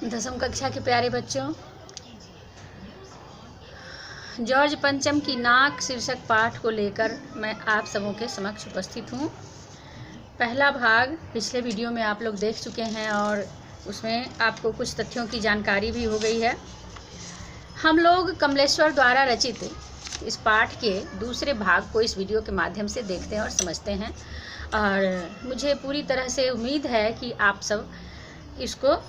दसवीं कक्षा के प्यारे बच्चों, जॉर्ज पंचम की नाक शीर्षक पाठ को लेकर मैं आप सबों के समक्ष उपस्थित हूँ। पहला भाग पिछले वीडियो में आप लोग देख चुके हैं और उसमें आपको कुछ तथ्यों की जानकारी भी हो गई है। हम लोग कमलेश्वर द्वारा रचित इस पाठ के दूसरे भाग को इस वीडियो के माध्यम से देखते हैं और समझते हैं, और मुझे पूरी तरह से उम्मीद है कि आप सब इसको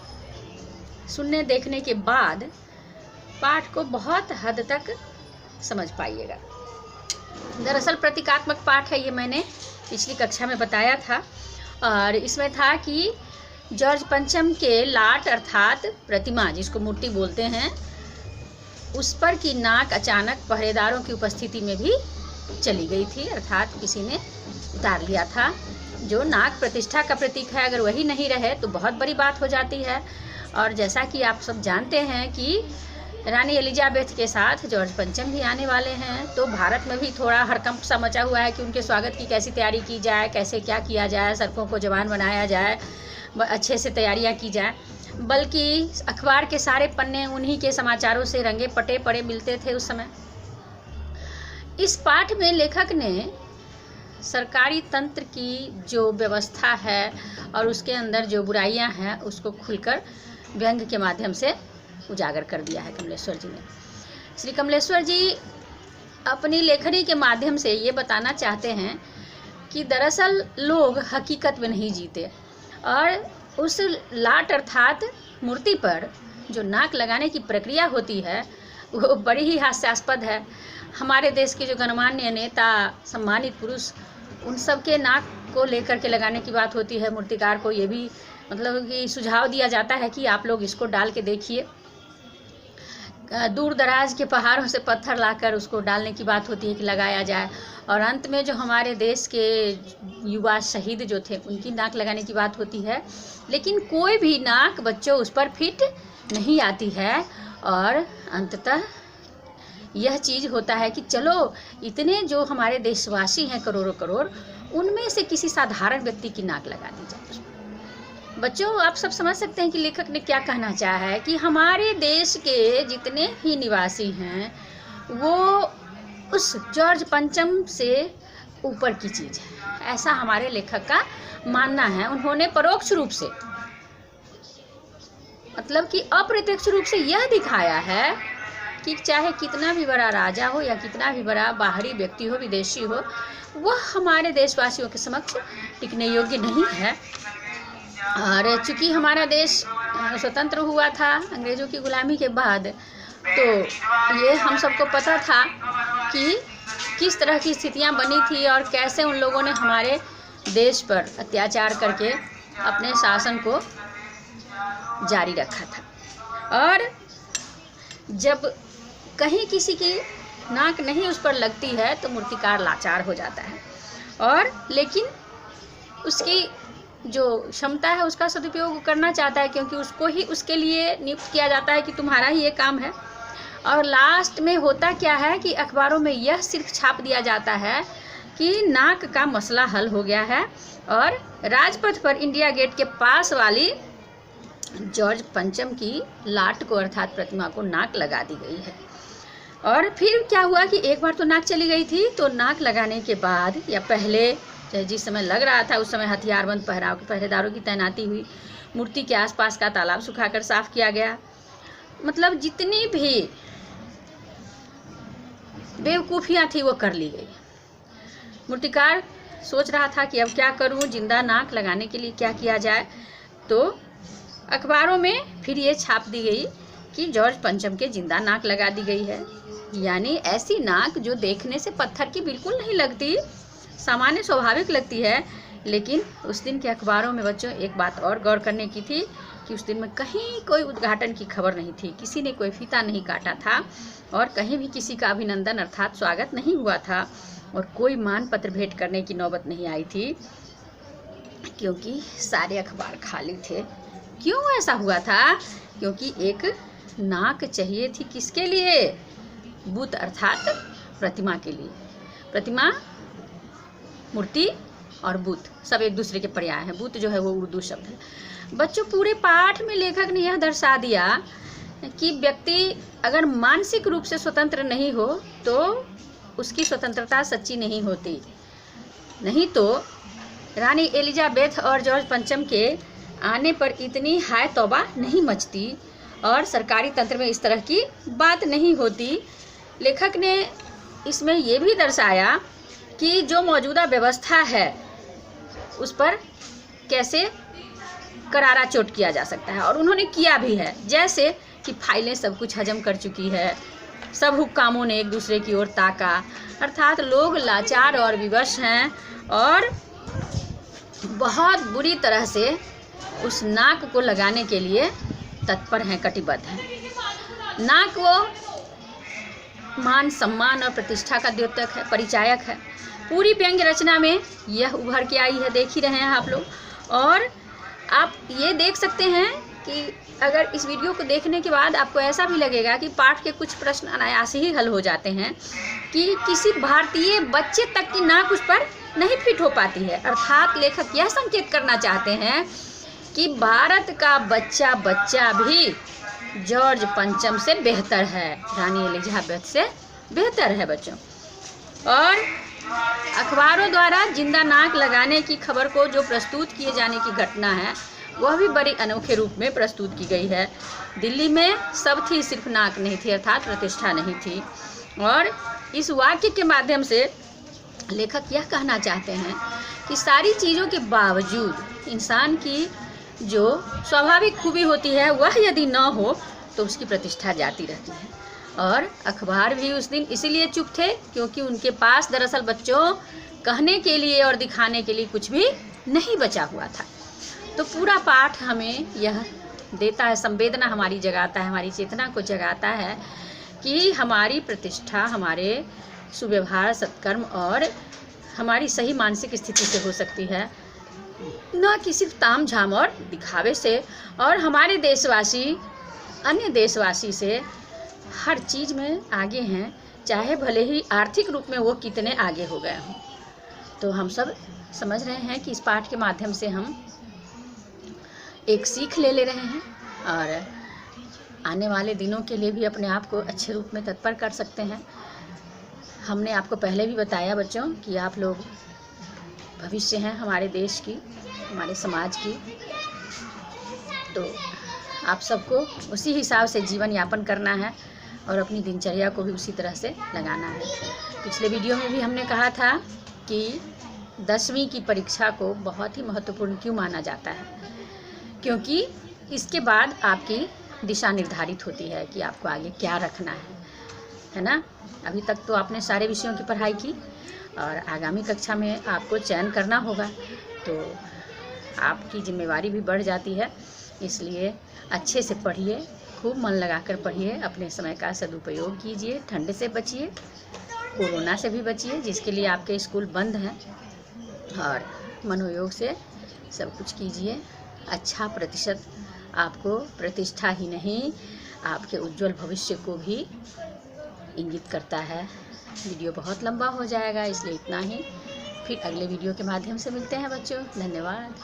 सुनने देखने के बाद पाठ को बहुत हद तक समझ पाइएगा। दरअसल प्रतीकात्मक पाठ है, ये मैंने पिछली कक्षा में बताया था, और इसमें था कि जॉर्ज पंचम के लाट अर्थात प्रतिमा, जिसको मूर्ति बोलते हैं, उस पर की नाक अचानक पहरेदारों की उपस्थिति में भी चली गई थी, अर्थात किसी ने उतार लिया था। जो नाक प्रतिष्ठा का प्रतीक है, अगर वही नहीं रहे तो बहुत बड़ी बात हो जाती है। और जैसा कि आप सब जानते हैं कि रानी एलिजाबेथ के साथ जॉर्ज पंचम भी आने वाले हैं, तो भारत में भी थोड़ा हड़कंप सा मचा हुआ है कि उनके स्वागत की कैसी तैयारी की जाए, कैसे क्या किया जाए, सड़कों को जवान बनाया जाए, अच्छे से तैयारियां की जाए। बल्कि अखबार के सारे पन्ने उन्हीं के समाचारों से रंगे पटे पड़े मिलते थे उस समय। इस पाठ में लेखक ने सरकारी तंत्र की जो व्यवस्था है और उसके अंदर जो बुराइयां हैं उसको खुलकर व्यंग के माध्यम से उजागर कर दिया है कमलेश्वर जी ने। श्री कमलेश्वर जी अपनी लेखनी के माध्यम से ये बताना चाहते हैं कि दरअसल लोग हकीकत में नहीं जीते, और उस लाट अर्थात मूर्ति पर जो नाक लगाने की प्रक्रिया होती है वो बड़ी ही हास्यास्पद है। हमारे देश के जो गणमान्य नेता, सम्मानित पुरुष, उन सब के नाक को लेकर के लगाने की बात होती है। मूर्तिकार को ये भी मतलब कि सुझाव दिया जाता है कि आप लोग इसको डाल के देखिए। दूर दराज के पहाड़ों से पत्थर लाकर उसको डालने की बात होती है कि लगाया जाए, और अंत में जो हमारे देश के युवा शहीद जो थे उनकी नाक लगाने की बात होती है। लेकिन कोई भी नाक बच्चों उस पर फिट नहीं आती है, और अंततः यह चीज़ होता है कि चलो इतने जो हमारे देशवासी हैं करोड़ों करोड़, उनमें से किसी साधारण व्यक्ति की नाक लगा दी जाए। बच्चों, आप सब समझ सकते हैं कि लेखक ने क्या कहना चाहा है कि हमारे देश के जितने भी निवासी हैं वो उस जॉर्ज पंचम से ऊपर की चीज़ है, ऐसा हमारे लेखक का मानना है। उन्होंने परोक्ष रूप से, मतलब कि अप्रत्यक्ष रूप से यह दिखाया है कि चाहे कितना भी बड़ा राजा हो या कितना भी बड़ा बाहरी व्यक्ति हो, विदेशी हो, वह हमारे देशवासियों के समक्ष टिकने योग्य नहीं है। और चूँकि हमारा देश स्वतंत्र हुआ था अंग्रेज़ों की गुलामी के बाद, तो ये हम सबको पता था कि किस तरह की स्थितियां बनी थी और कैसे उन लोगों ने हमारे देश पर अत्याचार करके अपने शासन को जारी रखा था। और जब कहीं किसी की नाक नहीं उस पर लगती है तो मूर्तिकार लाचार हो जाता है, और लेकिन उसकी जो क्षमता है उसका सदुपयोग करना चाहता है, क्योंकि उसको ही उसके लिए नियुक्त किया जाता है कि तुम्हारा ही ये काम है। और लास्ट में होता क्या है कि अखबारों में यह सिर्फ छाप दिया जाता है कि नाक का मसला हल हो गया है, और राजपथ पर इंडिया गेट के पास वाली जॉर्ज पंचम की लाट को अर्थात प्रतिमा को नाक लगा दी गई है। और फिर क्या हुआ कि एक बार तो नाक चली गई थी, तो नाक लगाने के बाद या पहले जिस समय लग रहा था उस समय हथियारबंद पहराव के पहरेदारों की तैनाती हुई। मूर्ति के आसपास का तालाब सुखाकर साफ किया गया। मतलब जितनी भी बेवकूफ़ियाँ थी वो कर ली गई। मूर्तिकार सोच रहा था कि अब क्या करूं, जिंदा नाक लगाने के लिए क्या किया जाए। तो अखबारों में फिर ये छाप दी गई कि जॉर्ज पंचम के जिंदा नाक लगा दी गई है, यानी ऐसी नाक जो देखने से पत्थर की बिल्कुल नहीं लगती, सामान्य स्वाभाविक लगती है। लेकिन उस दिन के अखबारों में बच्चों एक बात और गौर करने की थी कि उस दिन में कहीं कोई उद्घाटन की खबर नहीं थी, किसी ने कोई फीता नहीं काटा था, और कहीं भी किसी का अभिनंदन अर्थात स्वागत नहीं हुआ था, और कोई मान पत्र भेंट करने की नौबत नहीं आई थी, क्योंकि सारे अखबार खाली थे। क्यों ऐसा हुआ था? क्योंकि एक नाक चाहिए थी, किसके लिए? बुत अर्थात प्रतिमा के लिए। प्रतिमा, मूर्ति और बुत सब एक दूसरे के पर्याय हैं। बुत जो है वो उर्दू शब्द है। बच्चों, पूरे पाठ में लेखक ने यह दर्शा दिया कि व्यक्ति अगर मानसिक रूप से स्वतंत्र नहीं हो तो उसकी स्वतंत्रता सच्ची नहीं होती। नहीं तो रानी एलिजाबेथ और जॉर्ज पंचम के आने पर इतनी हाय तौबा नहीं मचती और सरकारी तंत्र में इस तरह की बात नहीं होती। लेखक ने इसमें ये भी दर्शाया कि जो मौजूदा व्यवस्था है उस पर कैसे करारा चोट किया जा सकता है, और उन्होंने किया भी है। जैसे कि फाइलें सब कुछ हजम कर चुकी है, सब हुक्कामों ने एक दूसरे की ओर ताका, अर्थात लोग लाचार और विवश हैं और बहुत बुरी तरह से उस नाक को लगाने के लिए तत्पर हैं, कटिबद्ध हैं। नाक वो मान, सम्मान और प्रतिष्ठा का द्योतक है, परिचायक है। पूरी व्यंग्य रचना में यह उभर के आई है, देख ही रहे हैं आप लोग। और आप ये देख सकते हैं कि अगर इस वीडियो को देखने के बाद आपको ऐसा भी लगेगा कि पाठ के कुछ प्रश्न अनायास ही हल हो जाते हैं कि किसी भारतीय बच्चे तक की नाक उस पर नहीं फिट हो पाती है। अर्थात लेखक यह संकेत करना चाहते हैं कि भारत का बच्चा भी जॉर्ज पंचम से बेहतर है, रानी एलिजाबेथ से बेहतर है बच्चों। और अखबारों द्वारा जिंदा नाक लगाने की खबर को जो प्रस्तुत किए जाने की घटना है वह भी बड़ी अनोखे रूप में प्रस्तुत की गई है। दिल्ली में सब थी, सिर्फ नाक नहीं थी, अर्थात प्रतिष्ठा नहीं थी। और इस वाक्य के माध्यम से लेखक यह कहना चाहते हैं कि सारी चीज़ों के बावजूद इंसान की जो स्वाभाविक खूबी होती है वह यदि न हो तो उसकी प्रतिष्ठा जाती रहती है। और अखबार भी उस दिन इसीलिए चुप थे क्योंकि उनके पास दरअसल बच्चों कहने के लिए और दिखाने के लिए कुछ भी नहीं बचा हुआ था। तो पूरा पाठ हमें यह देता है, संवेदना हमारी जगाता है, हमारी चेतना को जगाता है कि हमारी प्रतिष्ठा हमारे सुव्यवहार, सत्कर्म और हमारी सही मानसिक स्थिति से हो सकती है, न कि सिर्फ ताम झाम और दिखावे से। और हमारे देशवासी अन्य देशवासी से हर चीज़ में आगे हैं, चाहे भले ही आर्थिक रूप में वो कितने आगे हो गए हों। तो हम सब समझ रहे हैं कि इस पाठ के माध्यम से हम एक सीख ले रहे हैं और आने वाले दिनों के लिए भी अपने आप को अच्छे रूप में तत्पर कर सकते हैं। हमने आपको पहले भी बताया बच्चों कि आप लोग भविष्य हैं हमारे देश की, हमारे समाज की। तो आप सबको उसी हिसाब से जीवन यापन करना है और अपनी दिनचर्या को भी उसी तरह से लगाना है। पिछले वीडियो में भी हमने कहा था कि 10वीं की परीक्षा को बहुत ही महत्वपूर्ण क्यों माना जाता है, क्योंकि इसके बाद आपकी दिशा निर्धारित होती है कि आपको आगे क्या रखना है ना। अभी तक तो आपने सारे विषयों की पढ़ाई की और आगामी कक्षा में आपको चयन करना होगा, तो आपकी जिम्मेवारी भी बढ़ जाती है। इसलिए अच्छे से पढ़िए, खूब मन लगाकर पढ़िए, अपने समय का सदुपयोग कीजिए, ठंड से बचिए, कोरोना से भी बचिए जिसके लिए आपके स्कूल बंद हैं, और मनोयोग से सब कुछ कीजिए। अच्छा प्रतिशत आपको प्रतिष्ठा ही नहीं आपके उज्जवल भविष्य को भी इंगित करता है। वीडियो बहुत लंबा हो जाएगा इसलिए इतना ही, फिर अगले वीडियो के माध्यम से मिलते हैं बच्चों। धन्यवाद।